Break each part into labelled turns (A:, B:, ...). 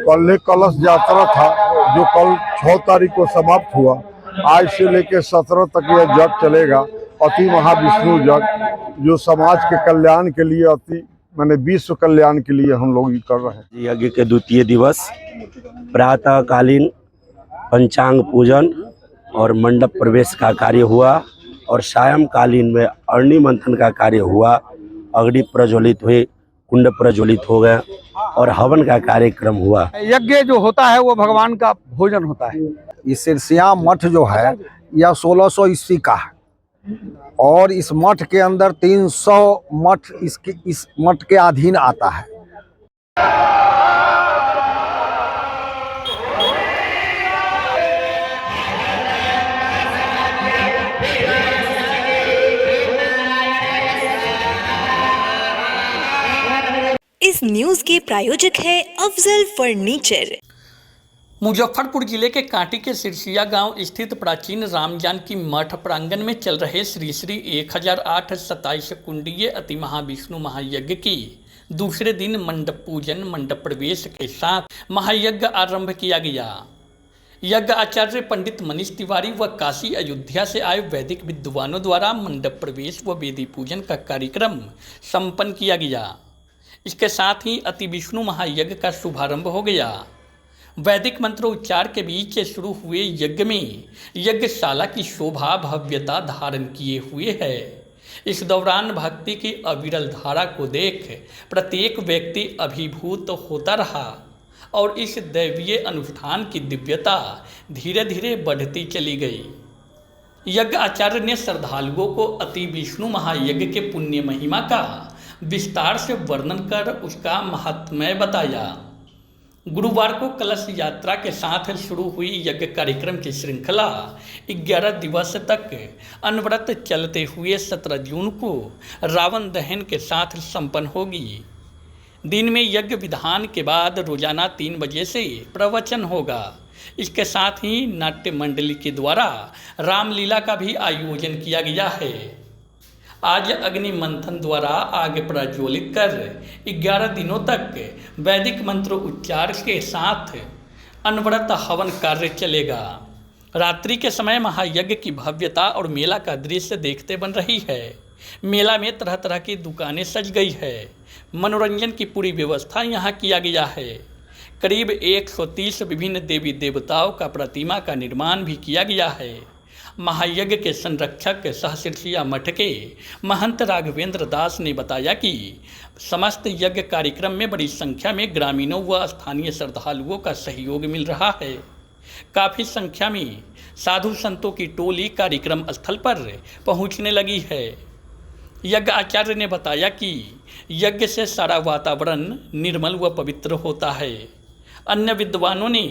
A: कल कलश यात्रा था जो कल 6 तारीख को समाप्त हुआ। आज से लेकर 17 तक यह यज्ञ चलेगा, अति महाविष्णु यज्ञ, जो समाज के कल्याण के लिए, अति माने विश्व कल्याण के लिए हम लोग ये कर रहे हैं।
B: यज्ञ के द्वितीय दिवस प्रातःकालीन पंचांग पूजन और मंडप प्रवेश का कार्य हुआ और सायंकालीन में अग्नि मंथन का कार्य हुआ। अग्नि प्रज्वलित हुए, कुंड प्रज्वलित हो गए और हवन का कार्यक्रम हुआ।
C: यज्ञ जो होता है वो भगवान का भोजन होता है।
D: ये सिरसिया मठ जो है यह 1600 ईस्वी का है और इस मठ के अंदर 300 मठ इस मठ के अधीन आता है।
E: इस न्यूज के प्रायोजक है अफजल फर्नीचर।
F: मुजफ्फरपुर जिले के कांटी के सिरसिया गांव स्थित प्राचीन राम जानकी मठ प्रांगण में चल रहे श्री श्री 1008-27 कुंडीय अति महाविष्णु महायज्ञ की दूसरे दिन मंडप पूजन मंडप प्रवेश के साथ महायज्ञ आरंभ किया गया। यज्ञ आचार्य पंडित मनीष तिवारी व काशी अयोध्या से आए वैदिक विद्वानों द्वारा मंडप प्रवेश व वेदी पूजन का कार्यक्रम संपन्न किया गया। इसके साथ ही अति विष्णु महायज्ञ का शुभारंभ हो गया। वैदिक मंत्रोच्चार के बीच शुरू हुए यज्ञ में यज्ञशाला की शोभा भव्यता धारण किए हुए है। इस दौरान भक्ति की अविरल धारा को देख प्रत्येक व्यक्ति अभिभूत होता रहा और इस दैवीय अनुष्ठान की दिव्यता धीरे धीरे बढ़ती चली गई। यज्ञ आचार्य ने श्रद्धालुओं को अति विष्णु महायज्ञ के पुण्य महिमा का विस्तार से वर्णन कर उसका महात्म्य बताया। गुरुवार को कलश यात्रा के साथ शुरू हुई यज्ञ कार्यक्रम की श्रृंखला 11 दिवस तक अनवरत चलते हुए 17 जून को रावण दहन के साथ संपन्न होगी। दिन में यज्ञ विधान के बाद रोजाना 3 बजे से प्रवचन होगा। इसके साथ ही नाट्य मंडली के द्वारा रामलीला का भी आयोजन किया गया है। आज अग्नि मंथन द्वारा आग प्रज्वलित कर 11 दिनों तक वैदिक मंत्र उच्चार के साथ अनवरत हवन कार्य चलेगा। रात्रि के समय महायज्ञ की भव्यता और मेला का दृश्य देखते बन रही है। मेला में तरह तरह की दुकानें सज गई है। मनोरंजन की पूरी व्यवस्था यहाँ किया गया है। करीब 130 विभिन्न देवी देवताओं का प्रतिमा का निर्माण भी किया गया है। महायज्ञ के संरक्षक सह सिरसिया मठ के महंत राघवेंद्र दास ने बताया कि समस्त यज्ञ कार्यक्रम में बड़ी संख्या में ग्रामीणों व स्थानीय श्रद्धालुओं का सहयोग मिल रहा है। काफ़ी संख्या में साधु संतों की टोली कार्यक्रम स्थल पर पहुंचने लगी है। यज्ञ आचार्य ने बताया कि यज्ञ से सारा वातावरण निर्मल व पवित्र होता है। अन्य विद्वानों ने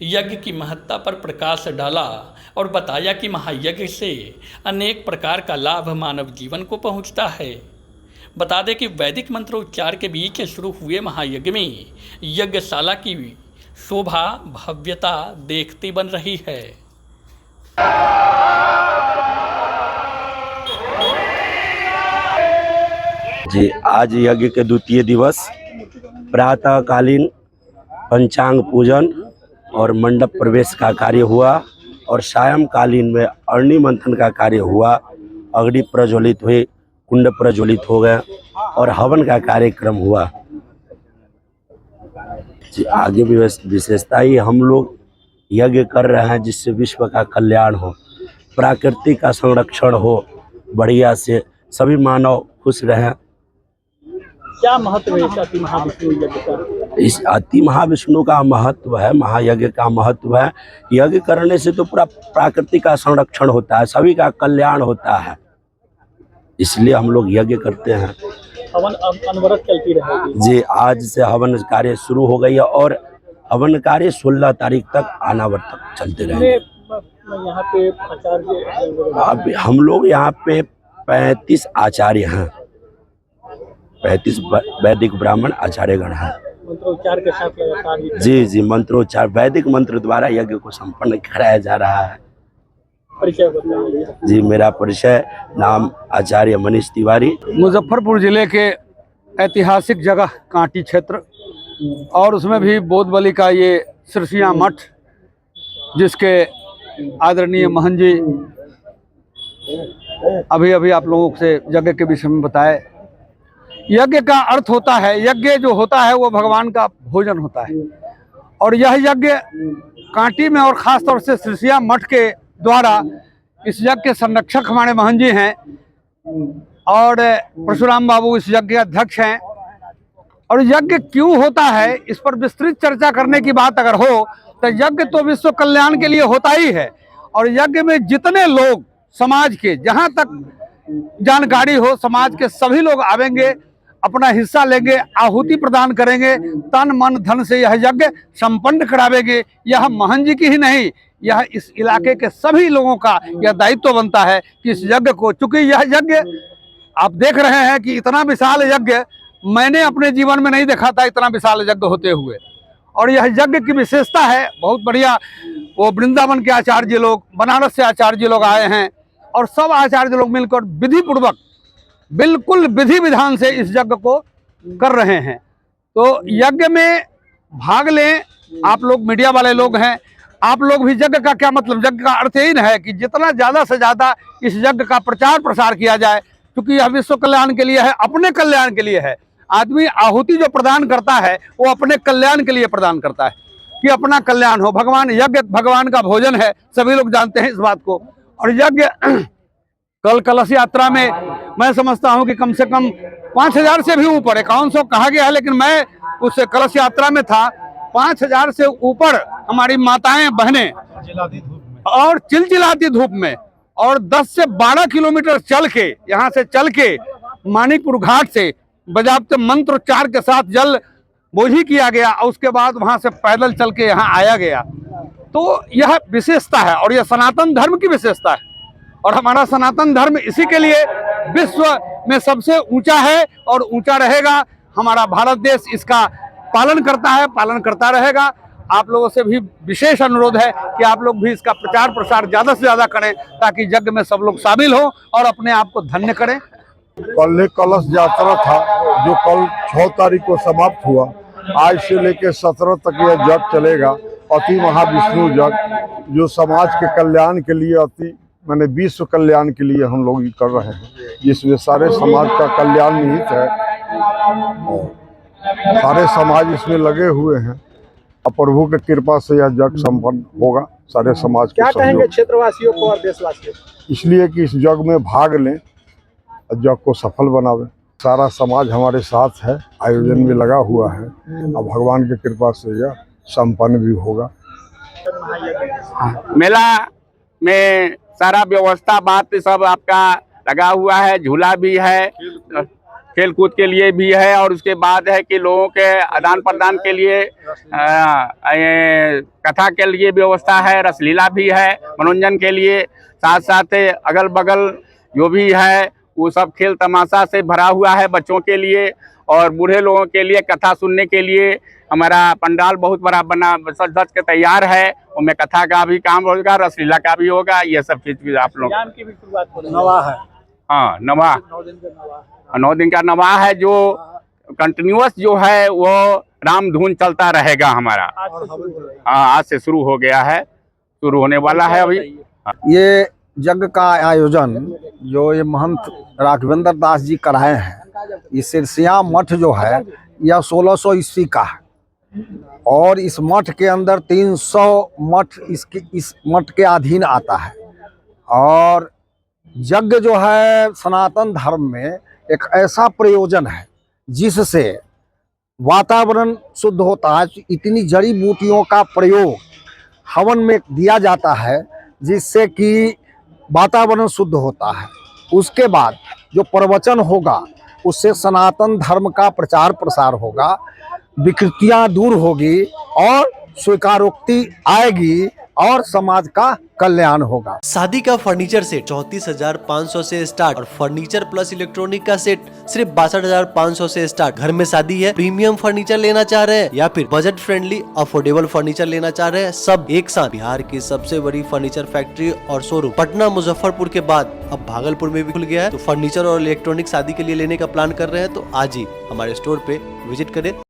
F: यज्ञ की महत्ता पर प्रकाश डाला और बताया कि महायज्ञ से अनेक प्रकार का लाभ मानव जीवन को पहुंचता है। बता दें कि वैदिक मंत्रोच्चार के बीच शुरू हुए महायज्ञ में यज्ञशाला की शोभा भव्यता देखती बन रही है।
B: जी, आज यज्ञ के द्वितीय दिवस प्रातःकालीन पंचांग पूजन और मंडप प्रवेश का कार्य हुआ और सायंकालीन में अग्नि मंथन का कार्य हुआ। अग्नि प्रज्वलित हुए, कुंड प्रज्वलित हो गए और हवन का कार्यक्रम हुआ। जी, आगे विशेषता ही हम लोग यज्ञ कर रहे हैं जिससे विश्व का कल्याण हो, प्रकृति का संरक्षण हो, बढ़िया से सभी मानव खुश रहें।
F: क्या महत्व है इस अति महाविष्णु यज्ञ का?
B: इस अति महाविष्णु का महत्व है, महायज्ञ का महत्व है। यज्ञ करने से तो पूरा प्रकृति का संरक्षण होता है, सभी का कल्याण होता है, इसलिए हम लोग यज्ञ करते हैं।
F: हवन अनवरत चलती रहेगी।
B: जी, आज से हवन कार्य शुरू हो गई है और हवन कार्य 16 तारीख तक अनावर्त चलते रहेंगे।
F: यहाँ पे आचार्य
B: हम लोग यहाँ पे 35 आचार्य हैं, 35 वैदिक ब्राह्मण आचार्यगण हैं।
F: मंत्रोच्चार के साथ लगातार
B: जी, मंत्रोच्चार वैदिक मंत्र द्वारा यज्ञ को संपन्न कराया जा रहा है।
F: परिचय बताइए।
B: जी, मेरा परिचय नाम आचार्य मनीष तिवारी।
C: मुजफ्फरपुर जिले के ऐतिहासिक जगह कांटी क्षेत्र और उसमें भी बोधबली का ये सिरसिया मठ, जिसके आदरणीय महंत जी अभी अभी आप लोगों से यज्ञ के विषय में बताए। यज्ञ का अर्थ होता है, यज्ञ जो होता है वो भगवान का भोजन होता है। और यह यज्ञ कांटी में और ख़ास तौर से सिरसिया मठ के द्वारा इस यज्ञ के संरक्षक हमारे महंत जी हैं और परशुराम बाबू इस यज्ञ के अध्यक्ष हैं। और यज्ञ क्यों होता है इस पर विस्तृत चर्चा करने की बात अगर हो तो यज्ञ तो विश्व कल्याण के लिए होता ही है। और यज्ञ में जितने लोग समाज के जहाँ तक जानकारी हो समाज के सभी लोग आवेंगे, अपना हिस्सा लेंगे, आहुति प्रदान करेंगे, तन मन धन से यह यज्ञ संपन्न करावेंगे। यह महंत जी की ही नहीं, यह इस इलाके के सभी लोगों का यह दायित्व बनता है कि इस यज्ञ को, चूंकि यह यज्ञ आप देख रहे हैं कि इतना विशाल यज्ञ मैंने अपने जीवन में नहीं देखा था, इतना विशाल यज्ञ होते हुए। और यह यज्ञ की विशेषता है बहुत बढ़िया। वो वृंदावन के आचार्य लोग, बनारस से आचार्य लोग आए हैं और सब आचार्य लोग मिलकर विधि पूर्वक बिल्कुल विधि विधान से इस यज्ञ को कर रहे हैं। तो यज्ञ में भाग लें, आप लोग मीडिया वाले लोग हैं, आप लोग भी यज्ञ का क्या मतलब, यज्ञ का अर्थ यही है कि जितना ज़्यादा से ज़्यादा इस यज्ञ का प्रचार प्रसार किया जाए, क्योंकि यह विश्व कल्याण के लिए है, अपने कल्याण के लिए है। आदमी आहुति जो प्रदान करता है वो अपने कल्याण के लिए प्रदान करता है कि अपना कल्याण हो। भगवान, यज्ञ भगवान का भोजन है, सभी लोग जानते हैं इस बात को। और यज्ञ कल कलश यात्रा में मैं समझता हूं कि कम से कम 5000 से भी ऊपर, 5100 कहा गया है, लेकिन मैं उस कलश यात्रा में था, 5000 से ऊपर हमारी माताएं बहनें और चिलचिलाती धूप में और 10 से 12 किलोमीटर चल के, यहाँ से चल के मानिकपुर घाट से बजाबते मंत्रोच्चार के साथ जल बोझी किया गया और उसके बाद वहां से पैदल चल के यहाँ आया गया। तो यह विशेषता है और यह सनातन धर्म की विशेषता है। और हमारा सनातन धर्म इसी के लिए विश्व में सबसे ऊंचा है और ऊंचा रहेगा। हमारा भारत देश इसका पालन करता है, पालन करता रहेगा। आप लोगों से भी विशेष अनुरोध है कि आप लोग भी इसका प्रचार प्रसार ज़्यादा से ज़्यादा करें ताकि यज्ञ में सब लोग शामिल हों और अपने आप को धन्य करें।
A: कल एक कलश यात्रा था जो कल 6 तारीख को समाप्त हुआ। आज से लेकर 17 तक यह यज्ञ चलेगा, अति महाविष्णु यज्ञ, जो समाज के कल्याण के लिए, अति माने विश्व कल्याण के लिए हम लोग कर रहे हैं, जिसमें सारे समाज का कल्याण निहित है और सारे समाज इसमें लगे हुए हैं। और प्रभु की कृपा से यह यज्ञ संपन्न होगा सारे समाज के।
G: क्या कहेंगे क्षेत्रवासियों को और देशवासियों को?
A: इसलिए कि इस यज्ञ में भाग लें, यज्ञ को सफल बनावे। सारा समाज हमारे साथ है, आयोजन में लगा हुआ है और भगवान की कृपा से यह संपन्न भी होगा।
H: मेला में सारा व्यवस्था बात सब आपका लगा हुआ है, झूला भी है, खेल कूद के लिए भी है और उसके बाद है कि लोगों के आदान प्रदान के लिए कथा के लिए व्यवस्था है, रसलीला भी है मनोरंजन के लिए। साथ साथ अगल बगल जो भी है वो सब खेल तमाशा से भरा हुआ है बच्चों के लिए और बूढ़े लोगों के लिए कथा सुनने के लिए। हमारा पंडाल बहुत बड़ा बना सज धज के तैयार है, उनमें कथा का भी काम होगा, रसलीला का भी होगा, ये सब चीज भी आप लोग।
G: की भी शुरुआत हो रही है। नवा है।
H: हाँ, नवा 9 दिन का नवा है जो कंटिन्यूअस जो है वो राम धुन चलता रहेगा हमारा। हाँ, आज से शुरू हो गया है, शुरू होने वाला है अभी।
D: ये यज्ञ का आयोजन जो ये महंत राघवेंद्र दास जी कराए हैं, ये सिरसिया मठ जो है यह 1600 ईस्वी का है और इस मठ के अंदर 300 मठ इस मठ के अधीन आता है। और यज्ञ जो है सनातन धर्म में एक ऐसा प्रयोजन है जिससे वातावरण शुद्ध होता है। इतनी जड़ी बूटियों का प्रयोग हवन में दिया जाता है जिससे कि वातावरण शुद्ध होता है। उसके बाद जो प्रवचन होगा उससे सनातन धर्म का प्रचार प्रसार होगा, विकृतियां दूर होगी और स्वीकारोक्ति आएगी और समाज का कल्याण होगा।
I: शादी का फर्नीचर सेट 34,500 से स्टार्ट और फर्नीचर प्लस इलेक्ट्रॉनिक का सेट सिर्फ 62,500 से स्टार्ट। घर में शादी है, प्रीमियम फर्नीचर लेना चाह रहे हैं या फिर बजट फ्रेंडली अफोर्डेबल फर्नीचर लेना चाह रहे हैं, सब एक साथ। बिहार की सबसे बड़ी फर्नीचर फैक्ट्री और शोरूम पटना मुजफ्फरपुर के बाद अब भागलपुर में भी खुल गया है। तो फर्नीचर और इलेक्ट्रॉनिक शादी के लिए लेने का प्लान कर रहे हैं तो आज ही हमारे स्टोर पे विजिट करें।